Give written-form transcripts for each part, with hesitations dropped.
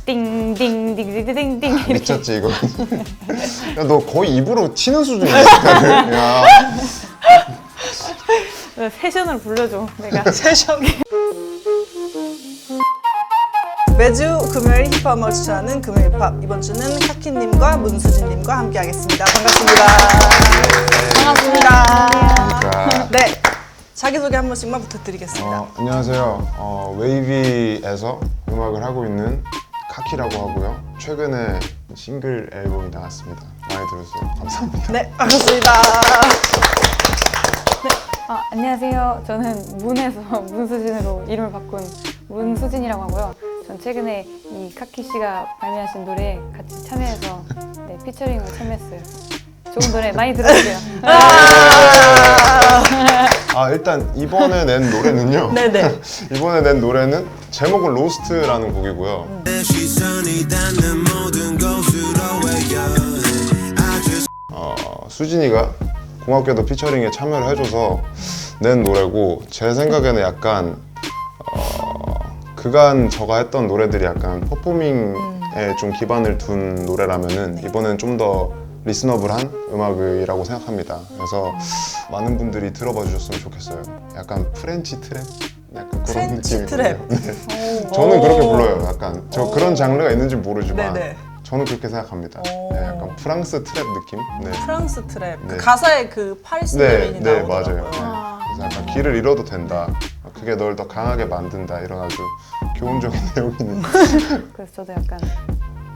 띵띵띵띵띵띵 미쳤지 이거. 야, 너 거의 입으로 치는 수준이야. 야. 세션으로 불러줘 내가. 세션. 매주 금요일 힙합을 추천하는 금요일 힙합. 이번 주는 카키님과 문수진님과 함께하겠습니다. 반갑습니다. 반갑습니다. 네, 자기소개 한 번씩만 부탁드리겠습니다. 안녕하세요. 웨이비에서 음악을 하고 있는 카키라고 하고요. 최근에 싱글 앨범이 나왔습니다. 많이 들어주세요. 감사합니다. 네, 반갑습니다. 안녕하세요. 저는 문에서 문수진으로 이름을 바꾼 문수진이라고 하고요. 전 최근에 이 카키 씨가 발매하신 노래 같이 참여해서 피처링을 참여했어요. 좋은 노래 많이 들어주세요. 일단 이번에 낸 노래는요. 네네. 이번에 낸 노래는 제목은 로스트라는 곡이고요. 수진이가 고맙게도 피처링에 참여를 해줘서 낸 노래고, 제 생각에는 약간 그간 저가 했던 노래들이 약간 퍼포밍에 좀 기반을 둔 노래라면은 이번엔 좀 더 리스너블한 음악이라고 생각합니다. 그래서 많은 분들이 들어봐 주셨으면 좋겠어요. 약간 프렌치 트랩? 약간 그런 프렌치 느낌이거든요. 트랩. 네. 저는 그렇게 불러요. 약간 저 그런 장르가 있는지 모르지만 네네. 저는 그렇게 생각합니다. 네, 약간 프랑스 트랩 느낌? 네. 프랑스 트랩. 그 네. 가사에 그 파리스 네, 레인이 네, 나오더라고요. 맞아요. 네. 그래서 약간 길을 잃어도 된다. 그게 널 더 강하게 만든다. 이런 아주 교훈적인 내용이 있는. 그래서 저도 약간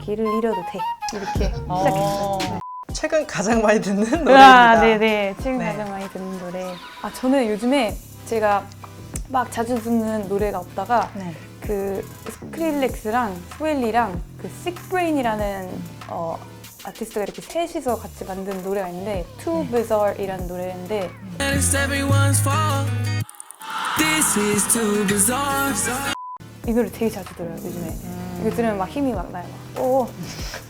길을 잃어도 돼 이렇게 시작했어요. 최근 가장 많이 듣는 노래입니다. 네네. 최근 네. 가장 많이 듣는 노래. 저는 요즘에 제가 막 자주 듣는 노래가 없다가 네. 그 스크릴렉스랑 스웰리랑 그 식브레인이라는 아티스트가 이렇게 셋이서 같이 만든 노래가 있는데 Too Bizarre이라는 노래인데 이 노래 되게 자주 들어요 요즘에. 이거 들으면 막 힘이 막 나요.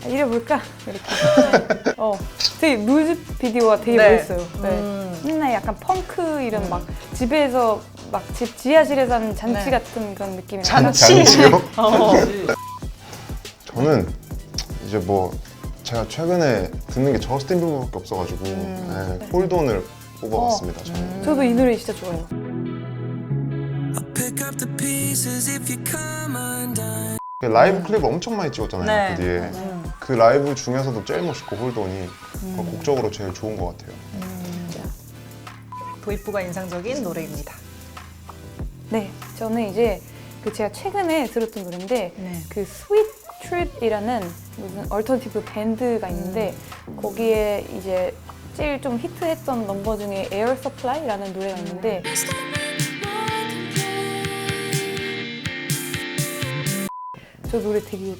이래볼까? 이렇게. 되게 뮤직비디오가 되게 네. 멋있어요. 네. 맨날 약간 펑크 이런 막 집에서 막 집 지하실에서 하는 잔치 네. 같은 그런 느낌이 나요. 잔치요? 저는 이제 뭐 제가 최근에 듣는 게 저스틴 비버밖에 없어가지고 네, 홀돈을 뽑아봤습니다. 저는. 저도 이 노래 진짜 좋아해요. 라이브 클립을 엄청 많이 찍었잖아요. 네. 그 뒤에. 그 라이브 중에서도 제일 멋있고 홀돈이 곡적으로 제일 좋은 것 같아요. 도입부가 인상적인 노래입니다. 네, 저는 이제 그 제가 최근에 들었던 노래인데 네. 그 스윗 트립이라는 무슨 얼터너티브 밴드가 있는데 거기에 이제 제일 좀 히트했던 넘버 중에 에어 서플라이라는 노래가 있는데 저 노래 되게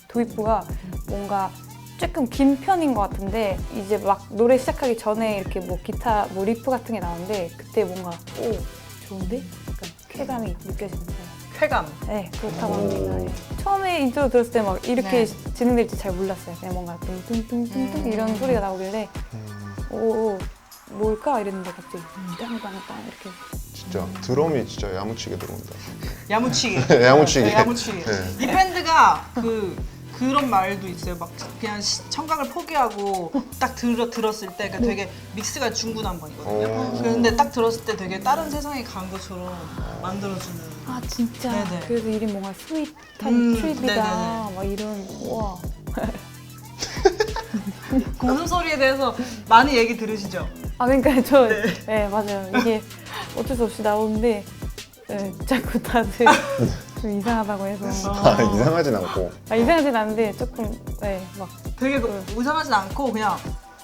도입부가 뭔가 조금 긴 편인 것 같은데 이제 막 노래 시작하기 전에 이렇게 뭐 기타 뭐 리프 같은 게 나오는데 그때 뭔가 좋은데? 약간 쾌감이 느껴지는 거예요. 쾌감. 네, 그렇다고 합니다. 처음에 인트로 들었을 때 막 이렇게 진행될지 잘 몰랐어요. 그냥 뭔가 뚱뚱뚱뚱 이런 소리가 나오길래 뭘까 이랬는데 갑자기 땅땅땅 이렇게. 진짜 드럼이 진짜 야무치게 들어온다. 야무치게. 야무치게. 야무치게. 네. 이 밴드가 그런 말도 있어요. 막 그냥 청각을 포기하고 딱 들었을 때 되게 믹스가 중구난방이거든요. 근데 딱 들었을 때 되게 다른 세상에 간 것처럼 만들어주는. 진짜? 네네. 그래서 이름이 뭔가 스윗한 트립이다 네네네. 막 이런 우와. 그 웃음소리에 대해서 많이 얘기 들으시죠? 그러니까 네, 맞아요. 이게 어쩔 수 없이 나오는데 자꾸 다들 좀 이상하다고 해서 이상하진 않고. 이상하진 않은데 조금 막 되게 이상하진 않고 그냥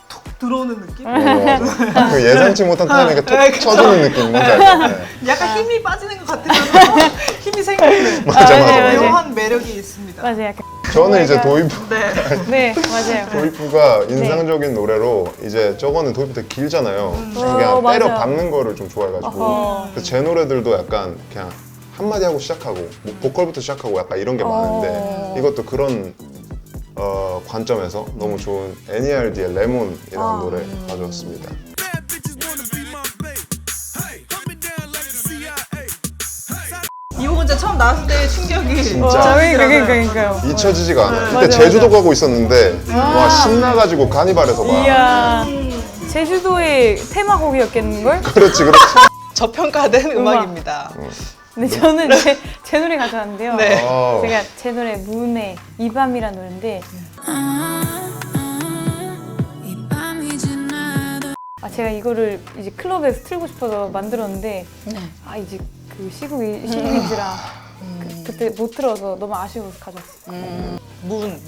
툭 들어오는 느낌? 맞아. 그 예상치 못한 타이밍에 톡 쳐주는 느낌 뭔지 알죠? 네. 약간 힘이 빠지는 것 같으면서 힘이 생기는 맞아. 묘한 매력이 있습니다. 맞아요. 약간 저는 이제 도입부 네, 맞아요. 도입부가 인상적인 노래로 이제 저거는 도입부 되게 길잖아요. 그냥 맞아. 때려 박는 거를 좀 좋아해가지고 어허. 그래서 제 노래들도 약간 그냥 한마디 하고 시작하고 뭐 보컬부터 시작하고 약간 이런 게 많은데 이것도 그런 관점에서 너무 좋은 NERD의 레몬이라는 노래 가져왔습니다. 이 곡은 진짜 처음 나왔을 때 충격이 진짜. 그러니까요. 잊혀지지가 않아. 그때 맞아, 제주도 가고 있었는데 와 신나가지고 카니발에서 막. 이야. 제주도의 테마곡이었겠는걸? 그렇지 그렇지. 저평가된 음악입니다. 근데 저는 제 노래 가져왔는데요. 네. 제가 제 노래 문의 이 밤이라는 노래인데 제가 이거를 이제 클럽에서 틀고 싶어서 만들었는데 이제 그 시국이지라 그때 못 틀어서 너무 아쉬워서 가져왔어요.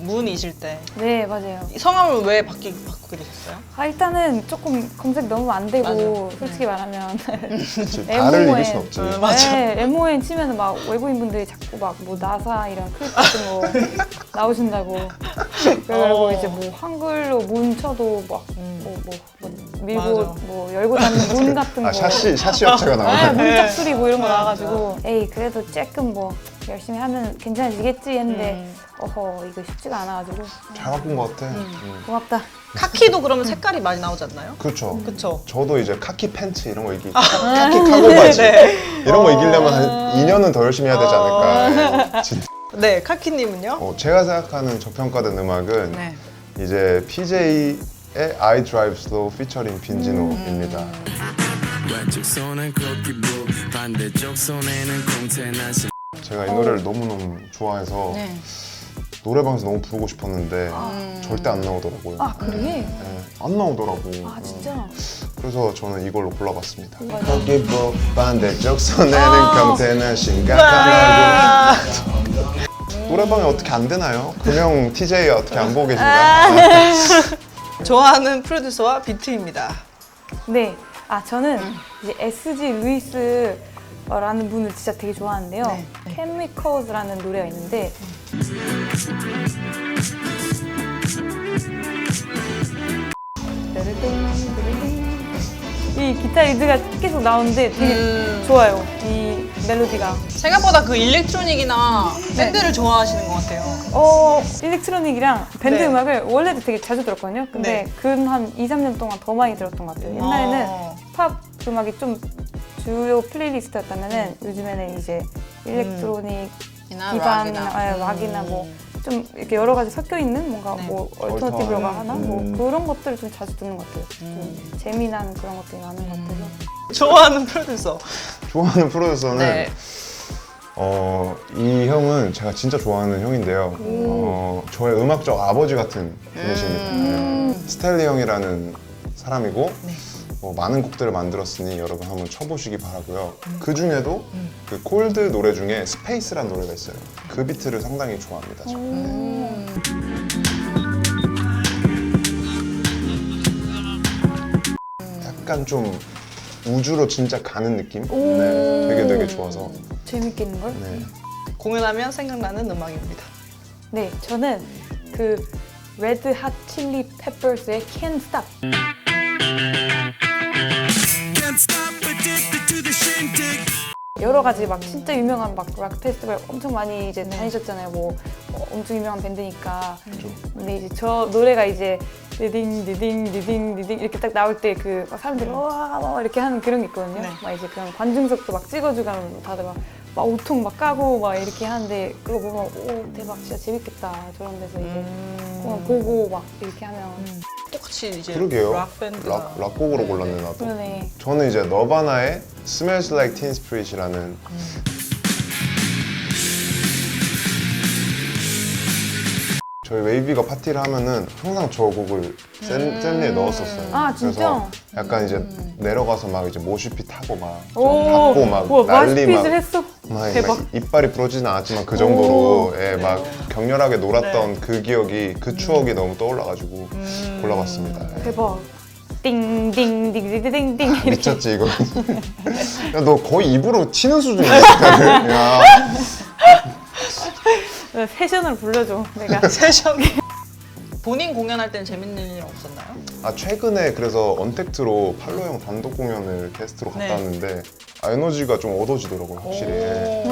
문이실 때. 네, 맞아요. 성함을 왜 바꾸게 되셨어요? 일단은 조금 검색 너무 안 되고 맞아. 솔직히 말하면 그렇지. 나를 이길 순 없지. 맞아. 네, MON 치면은 막 외국인분들이 자꾸 막 뭐 나사 이런 클립 같은 거 나오신다고. 그리고 이제 뭐 한글로 문 쳐도 막 밀고 맞아. 뭐 열고 닫는 문 같은 거. 샤시 업체가 네, 나오네. 문짝 수리 뭐 이런 거 나와가지고 에이 그래도 조금 뭐 열심히 하면 괜찮아지겠지 했는데 어허 이거 쉽지가 않아가지고 잘 바꾼 것 같아. 고맙다. 카키도 그러면 색깔이 많이 나오지 않나요? 그렇죠. 그쵸. 저도 이제 카키 팬츠 이런 거 카키 카고 바지 이런 거 이기려면 한 2년은 더 열심히 해야 되지 않을까. 진짜. 네, 카키님은요? 제가 생각하는 저평가된 음악은 네. 이제 PJ의 I Drive Slow 피처링 빈지노입니다. 왼쪽 손은 쿠키북 반대쪽 손에는 콩테나시 제가 이 노래를 너무너무 좋아해서 네. 노래방에서 너무 부르고 싶었는데 절대 안 나오더라고요. 그래? 네, 안 나오더라고. 진짜? 그래서 저는 이걸로 골라봤습니다. 맞아. 거기북 반대쪽 손에는 콩테나 심각하다고. 노래방에 어떻게 안 되나요? 금영 TJ 어떻게 안 보고 계신가? 좋아하는 프로듀서와 비트입니다. 네. 저는 이제 SG 루이스라는 분을 진짜 되게 좋아하는데요. 네. Chemicals라는 노래가 있는데 이 기타 리드가 계속 나오는데 되게 좋아요. 이 멜로디가. 생각보다 그 일렉트로닉이나 밴드를 좋아하시는 것 같아요. 일렉트로닉이랑 밴드 네. 음악을 원래도 되게 자주 들었거든요. 근데 네. 근 한 2, 3년 동안 더 많이 들었던 것 같아요. 옛날에는 힙합 음악이 좀 주요 플레이리스트였다면은 요즘에는 이제 일렉트로닉 기반이나 락이나 뭐 좀 이렇게 여러 가지 섞여 있는 뭔가 네. 뭐 얼터너티브라고 하나 뭐 음. 그런 것들을 좀 자주 듣는 것 같아요. 좀 재미난 그런 것들이 많은 것 같아서. 좋아하는 프로듀서. 좋아하는 프로듀서는 네. 이 형은 제가 진짜 좋아하는 형인데요. 저의 음악적 아버지 같은 분이십니다. 네. 스텔리 형이라는 사람이고 많은 곡들을 만들었으니 여러분 한번 쳐보시기 바라고요. 그 중에도 그 콜드 노래 중에 스페이스라는 노래가 있어요. 그 비트를 상당히 좋아합니다. 저는. 약간 좀 우주로 진짜 가는 느낌? 네, 되게 좋아서. 재밌겠는걸? 네. 공연하면 생각나는 음악입니다. 네, 저는 그 레드 핫 칠리 페퍼스의 Can't Stop. 여러 가지 막 진짜 유명한 막 락 페스티벌 엄청 많이 이제 다니셨잖아요. 뭐 엄청 유명한 밴드니까. 근데 이제 저 노래가 이제 리딩 리딩 리딩 리딩 이렇게 딱 나올 때 그 사람들이 와 이렇게 하는 그런 게 있거든요. 네. 막 이제 그런 관중석도 막 찍어주고 하면 다들 막 옷통 막 까고 막 이렇게 하는데 그거 보면 오 대박 진짜 재밌겠다 저런 데서 이제 그냥 보고 막 이렇게 하면 똑같이 이제 그러게요. 락 밴드가 락곡으로 골랐네 나도. 그러네. 저는 이제 너바나의 Smells Like Teen Spirit이라는 저희 웨이비가 파티를 하면은 항상 저 곡을 셀리에 넣었었어요. 아, 진짜? 그래서 약간 이제 내려가서 막 이제 모시피 타고 막 오, 받고 막 우와, 난리 마시pit을 막 했어? 막 대박. 이빨이 부러지진 않았지만 그 정도로 막 격렬하게 놀았던 그 기억이 그 추억이 너무 떠올라가지고 골라봤습니다. 예. 대박. 띵띵띵띵띵띵 이렇게. 미쳤지 이거. 야, 너 거의 입으로 치는 수준이야. 야. 세션을 불러줘 내가. 세션. 본인 공연할 때는 재밌는 일 없었나요? 최근에 그래서 언택트로 팔로 형 단독 공연을 게스트로 갔다 네. 왔는데 에너지가 좀 얻어지더라고요 확실히.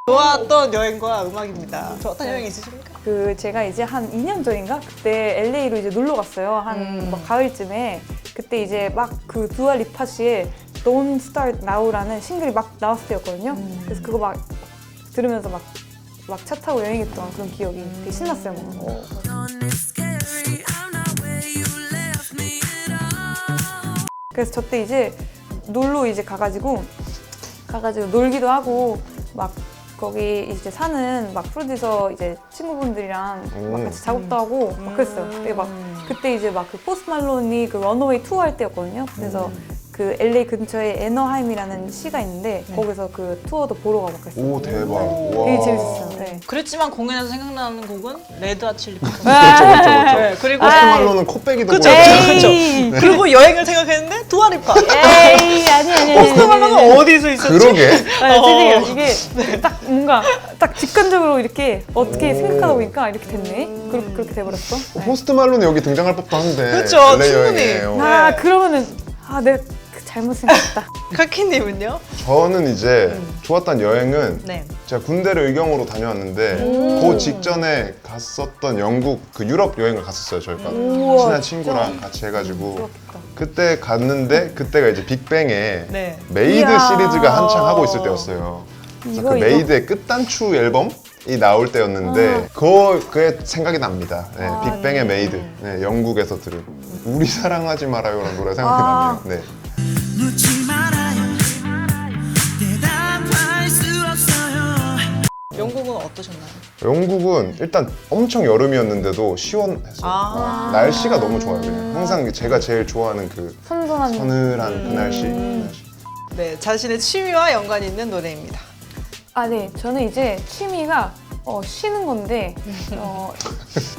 좋았던 여행과 음악입니다. 좋았던 여행 있으십니까? 그 제가 이제 한 2년 전인가 그때 LA로 이제 놀러 갔어요. 한 막 가을쯤에 그때 이제 막 그 두아 리파 씨의 Don't Start Now라는 싱글이 막 나왔을 때였거든요. 그래서 그거 막 들으면서 막 차 타고 여행했던 그런 기억이 되게 신났어요. 뭔가. 그래서 저 때 이제 놀러 이제 가가지고 놀기도 하고 막 거기 이제 사는 막 프로듀서 이제 친구분들이랑 막 같이 작업도 하고 막 그랬어요. 되게 막 그때 이제 막 그 포스트 말론이 그 런어웨이 투어 할 때였거든요. 그래서 그 LA 근처에 애너하임이라는 시가 있는데 거기서 그 투어도 보러 가고 그랬어요. 오 대박. 되게 와. 재밌었어요. 네. 그랬지만 공연에서 생각나는 곡은 레드 핫 칠리 페퍼. 그렇죠, 그렇죠, 그렇죠. 네, 그리고 포스트 말론은 코빼기도 그쵸, 보여줬죠. 그쵸. 에이, 그리고 여행을 생각했는데 두아리파. 에이 아니. 포스트 말론은 어디서 있었지? 그러게. 죄송해요. 이게 딱 뭔가 딱 직관적으로 이렇게 어떻게 생각하다 보니까 이렇게 됐네. 그렇게 돼버렸어. 네. 포스트 말론이 여기 등장할 법도 한데. 그렇죠, LA 충분히. 여행에. 네. 그러면은 내가 잘못 생각했다. 카키님은요? 저는 이제 좋았던 여행은 네. 제가 군대를 의경으로 다녀왔는데 그 직전에 갔었던 영국 그 유럽 여행을 갔었어요. 저희가 우와, 친한 친구랑 같이 해가지고 좋았겠다. 그때 갔는데 그때가 이제 빅뱅의 네. 메이드 이야. 시리즈가 한창 하고 있을 때였어요. 그래서 이거, 그 이거. 메이드의 끝단추 앨범이 나올 때였는데 그게 생각이 납니다. 네, 빅뱅의 메이드. 네, 영국에서 들은 우리 사랑하지 말아요라는 노래 생각이 나네요. 네. 묻지 말아요 대답할 수 없어요 영국은 어떠셨나요? 영국은 일단 엄청 여름이었는데도 시원했어요. 아. 날씨가 너무 좋아요. 그냥. 항상 제가 제일 좋아하는 그 선선한. 서늘한 그 날씨. 네, 자신의 취미와 연관이 있는 노래입니다. 네. 저는 이제 취미가 쉬는 건데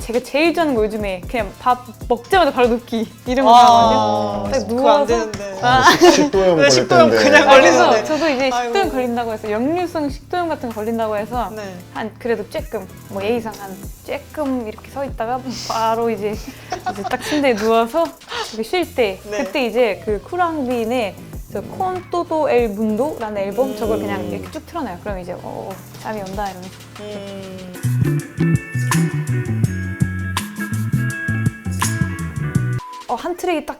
제가 제일 좋아하는 거 요즘에 그냥 밥 먹자마자 바로 눕기 이런 거 하거든요. 딱 그거 안 누워서 되는데. 식도염 왜 걸릴 식도염 텐데. 그냥 그래서 걸리는데. 저도 이제 아이고. 식도염 걸린다고 해서 역류성 식도염 같은 거 걸린다고 해서 네. 한 그래도 쬐끔 뭐 예의상 한 쬐끔 이렇게 서 있다가 바로 이제 딱 침대에 누워서 이렇게 쉴 때 네. 그때 이제 그 쿠랑빈의 저 콘토도 엘 문도라는 앨범 저걸 그냥 이렇게 쭉 틀어놔요. 그럼 이제 잠이 온다 이러면서. 한 트랙이 딱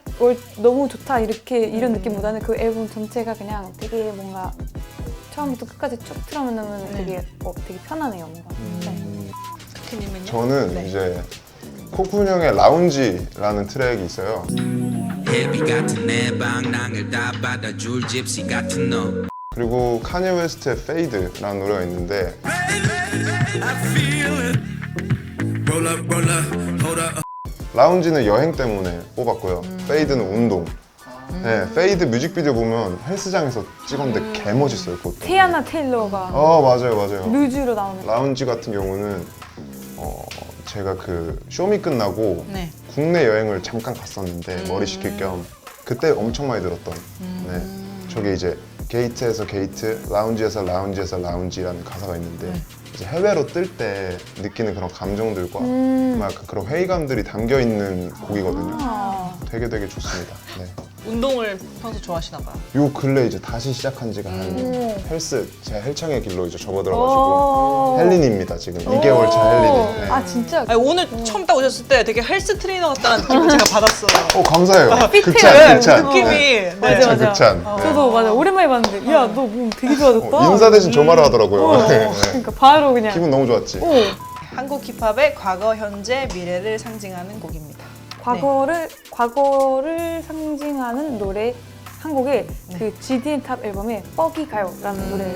너무 좋다 이런 느낌보다는 그 앨범 전체가 그냥 되게 뭔가 처음부터 끝까지 쭉 틀어놓으면 되게 편하네요 뭔가. 네. 카키님은요? 저는 네. 이제 코쿤형의 라운지라는 트랙이 있어요. 헤비 같은 내 방랑을 다 받아줄 집시 같은 너 그리고 카니 웨스트의 페이드라는 노래가 있는데 Roll up, roll up, hold up 라운지는 여행 때문에 뽑았고요. 페이드는 운동. 네, 페이드 뮤직비디오 보면 헬스장에서 찍었는데 개 멋있어요. 그것도. 티아나 테일러가 맞아요. 뮤즈로 나오는. 라운지 같은 경우는 제가 그 쇼미 끝나고 네. 국내 여행을 잠깐 갔었는데 머리 식힐 겸 그때 엄청 많이 들었던. 네, 저게 이제 게이트에서 게이트, 라운지에서 라운지에서 라운지라는 가사가 있는데 이제 해외로 뜰 때 느끼는 그런 감정들과 막 그런 회의감들이 담겨 있는 곡이거든요. 되게 좋습니다. 네. 운동을 평소 좋아하시나 봐요. 요 근래 이제 다시 시작한 지가 한 제가 헬창의 길로 이제 오. 접어들어가지고 헬린입니다 지금 2개월 차 헬린이. 네. 아 진짜. 아니, 오늘 처음 딱 오셨을 때 되게 헬스 트레이너 같다는 느낌을 제가 받았어요. 감사해요. 네, 극찬. 느낌이. 네. 맞아. 극찬. 저도 맞아 오랜만에 봤는데 야 너 몸 되게 좋아졌다. 인사 대신 저 말을 하더라고요. 네. 그러니까 바로 그냥. 기분 너무 좋았지. 한국 힙합의 과거, 현재, 미래를 상징하는 곡입니다. 과거를 상징하는 노래 한 곡에 그 GDN 탑 앨범에 뻑이 가요라는 노래를.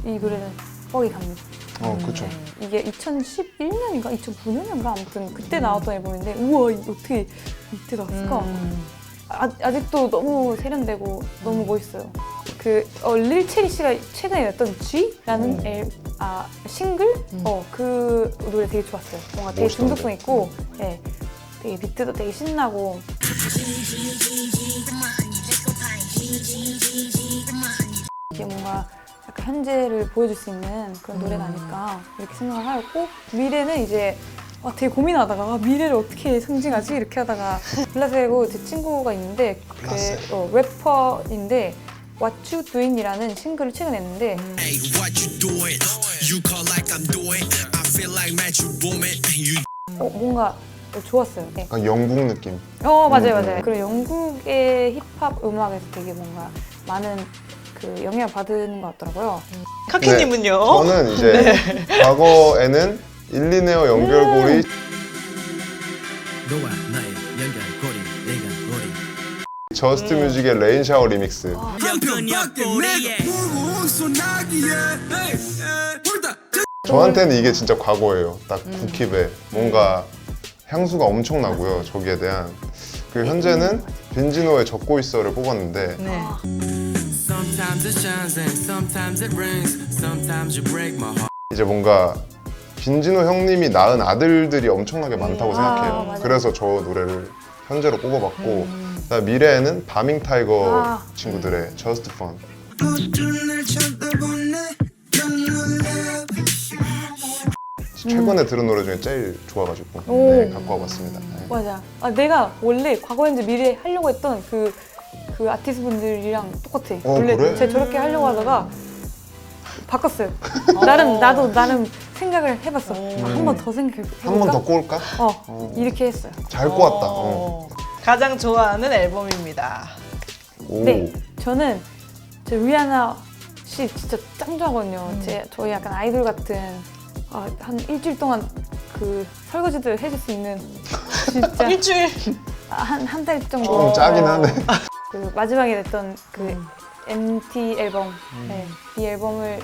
이 노래는 뻑이 갑니다. 그쵸. 이게 2011년인가 2009년인가 아무튼 그때 나왔던 앨범인데 우와 어떻게 이때 나왔을까? 아직도 너무 세련되고 너무 멋있어요. 그 릴체리 씨가 최근에 냈던 G라는 싱글 그 노래 되게 좋았어요. 뭔가 되게 멋있던데. 중독성 있고 되게 비트도 되게 신나고 이게 뭔가 약간 현재를 보여줄 수 있는 그런 노래가 아닐까 이렇게 생각을 하였고 미래는 이제 되게 고민하다가 미래를 어떻게 상징하지 이렇게 하다가 블라세고 제 친구가 있는데 블라세. 래퍼인데 What You Doing이라는 싱글을 최근에 냈는데 Hey, what you doing? You call like I'm doing I feel like Metro Boomin You 뭔가 좋았어요. 네. 약간 영국 느낌. 맞아요, 맞아요. 그리고 영국의 힙합 음악에서 되게 뭔가 많은 그 영향을 받은 것 같더라고요. 카키님은요? 저는 이제 과거에는 일리네어 연결고리 너와 나의 연결고리 내가 고리 저스트 뮤직의 레인 샤워 리믹스. 한편 밖에 내가 보고 소나기에 홀다 저한테는 이게 진짜 과거예요. 딱 국힙에 뭔가 향수가 엄청나고요. 저기에 대한. 그 현재는 빈지노의 젖고 있어를 뽑았는데 네. Sometimes it shines and sometimes it rains Sometimes you break my heart 이제 뭔가 빈지노 형님이 낳은 아들들이 엄청나게 많다고 생각해요. 맞아요. 그래서 저 노래를 현재로 뽑아봤고 그다음 미래에는 바밍 타이거 친구들의 Just Fun. 눈을 쳐다보네 최근에 들은 노래 중에 제일 좋아가지고 오. 네, 갖고 와봤습니다. 네. 맞아. 내가 원래 과거 현재 미래 하려고 했던 그 아티스트 분들이랑 똑같아. 원래 그래? 제가 저렇게 하려고 하다가 바꿨어요. 나름 생각을 해봤어. 한 번 더 생각해볼까? 한 번 더 꼽을까? 이렇게 했어요. 잘 꼽았다. 가장 좋아하는 앨범입니다. 오. 네, 저는 저 리아나 씨 진짜 짱 좋아하거든요. 저희 약간 아이돌 같은 한 일주일 동안 그 설거지들 해줄 수 있는 진짜 일주일. 한 달 정도. 조금 짜긴 하네. 그 마지막에 냈던 그 MT 앨범, 네, 이 앨범을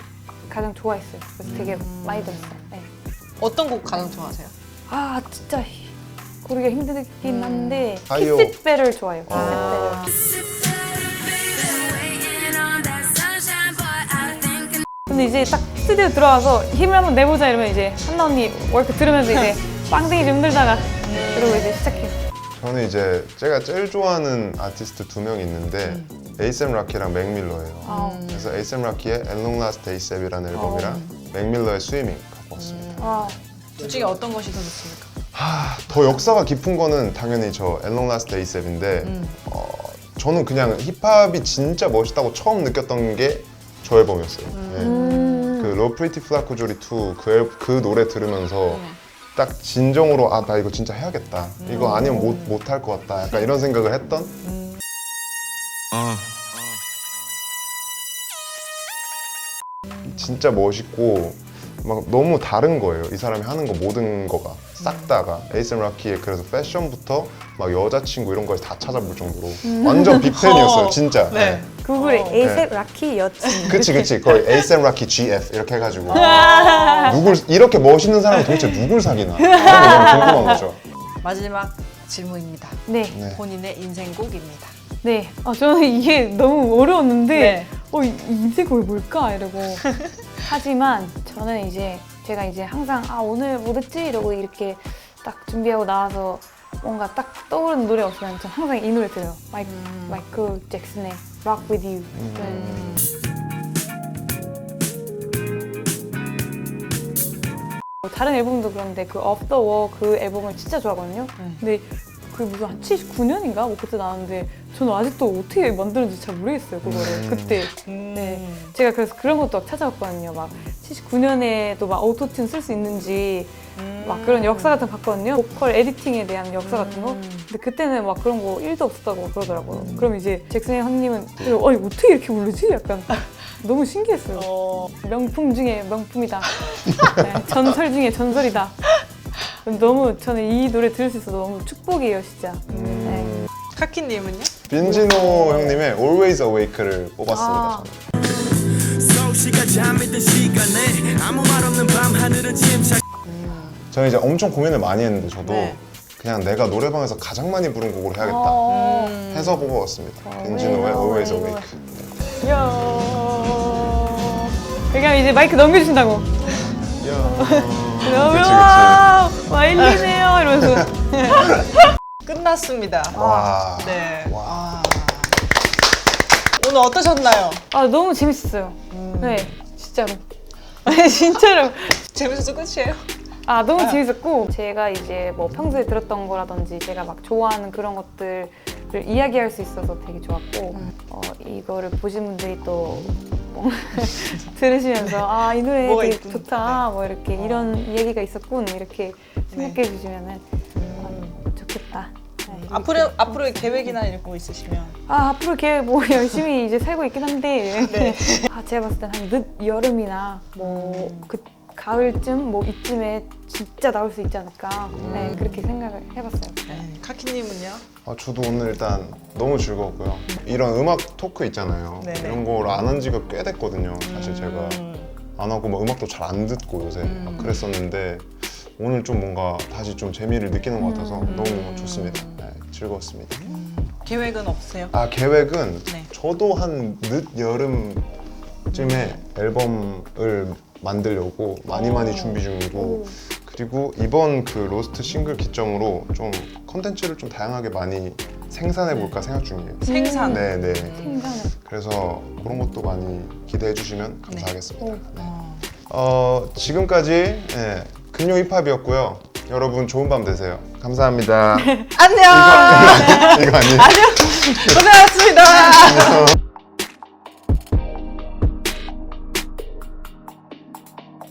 가장 좋아했어요. 그래서 되게 많이 들었어요. 네. 어떤 곡 가장 좋아하세요? 진짜 고르기가 힘들긴 한데 아이요. 키스잇 좋아해요. 키스잇 근데 이제 딱 스튜디오 들어와서 힘을 한번 내보자 이러면 이제 한나 언니 월크 들으면서 이제 빵댕이 좀 흔들다가 그러고 이제 시작해요. 저는 이제 제가 제일 좋아하는 아티스트 두 명 있는데 에이셈 라키랑 맥밀러예요. 그래서 에이셈 라키의 Long Last Daysap이라는 앨범이랑 맥밀러의 스위밍 갖고 왔습니다. 둘 중에 어떤 것이 더 좋습니까? 더 역사가 깊은 거는 당연히 저 Long Last Daysap인데 저는 그냥 힙합이 진짜 멋있다고 처음 느꼈던 게 저 앨범이었어요. 네. 그 Lo Pretty Flaco Jolie 2 그 노래 들으면서 딱 진정으로 나 이거 진짜 해야겠다. 이거 아니면 못할 것 같다. 약간 이런 생각을 했던 진짜 멋있고 막 너무 다른 거예요. 이 사람이 하는 거 모든 거가 싹 다가 에이셈 라키의 그래서 패션부터 막 여자친구 이런 거에서 다 찾아볼 정도로 완전 빅팬이었어요. 진짜. 네. 구글에 에이셉 라키 여친. 그치 거의 에이셈 라키 GF 이렇게 해가지고 이렇게 멋있는 사람이 도대체 누굴 사귀나 그게 너무 궁금한 거죠. 마지막 질문입니다. 네. 네. 본인의 인생곡입니다. 네. 저는 이게 너무 어려웠는데 네. 이 인생곡이 뭘까 이러고 하지만 저는 이제 제가 이제 항상 오늘 뭐 듣지 이러고 이렇게 딱 준비하고 나와서 뭔가 딱 떠오르는 노래 없으면 전 항상 이 노래 들어요. 마이클 잭슨의 Rock With You. 다른 앨범도 그런데 그 Off The Wall 그 앨범을 진짜 좋아하거든요. 근데 그게 무슨 한 79년인가? 뭐 그때 나왔는데 저는 아직도 어떻게 만들었는지 잘 모르겠어요, 그거를. 그때. 네. 제가 그래서 그런 것도 막 찾아봤거든요. 막 79년에도 막 오토튠 쓸 수 있는지 막 그런 역사 같은 거 봤거든요. 보컬 에디팅에 대한 역사 같은 거. 근데 그때는 막 그런 거 1도 없었다고 그러더라고요. 그럼 이제 잭슨의 형님은 어떻게 이렇게 부르지? 약간 너무 신기했어요. 명품 중에 명품이다. 네, 전설 중에 전설이다. 너무 저는 이 노래 들을 수 있어서 너무 축복이에요, 진짜. 네. 카키님은요? 빈지노 형님의 Always Awake를 뽑았습니다. 서울시가 잠이 든 시간에 아무 말 없는 밤 하늘은 침착 저는 이제 엄청 고민을 많이 했는데 저도 네. 그냥 내가 노래방에서 가장 많이 부른 곡으로 해야겠다 해서 뽑아왔습니다. 빈지노의 Always Awake. 이야. 그냥 이제 마이크 넘겨주신다고. 와일리네요 이러면서. 끝났습니다. 와. 네. 와. 오늘 어떠셨나요? 너무 재밌었어요. 네, 진짜로. 진짜로. 재밌어서 끝이에요? 너무 재밌었고 제가 이제 뭐 평소에 들었던 거라든지 제가 막 좋아하는 그런 것들을 이야기할 수 있어서 되게 좋았고 이거를 보신 분들이 또 들으시면서 이 노래 뭐가 되게 있군. 좋다 뭐 이렇게 이런 이야기가 있었군 이렇게 생각해 주시면은 좋겠다. 네. 앞으로의 계획이나 이런 거 있으시면 앞으로 계획 뭐 열심히 이제 살고 있긴 한데 네. 제가 봤을 땐 한 늦 여름이나 뭐 그 가을쯤 뭐 이쯤에 진짜 나올 수 있지 않을까. 네, 그렇게 생각을 해봤어요. 네. 카키님은요? 저도 오늘 일단 너무 즐거웠고요. 이런 음악 토크 있잖아요. 네네. 이런 걸 안 한 지가 꽤 됐거든요. 사실 제가 안 하고 막 음악도 잘 안 듣고 요새 막 그랬었는데 오늘 좀 뭔가 다시 좀 재미를 느끼는 것 같아서 너무 좋습니다. 네, 즐거웠습니다. 계획은 없으세요? 계획은 네. 저도 한 늦 여름쯤에 앨범을 만들려고 많이 준비 중이고 그리고 이번 그 로스트 싱글 기점으로 좀 컨텐츠를 좀 다양하게 많이 생산해 볼까 생각 중이에요. 생산. 네네. 생산을. 그래서 그런 것도 많이 기대해 주시면 감사하겠습니다. 오. 네. 지금까지 금요 힙합이었고요. 여러분 좋은 밤 되세요. 감사합니다. 안녕. 이거 아니에요? 고생하셨습니다.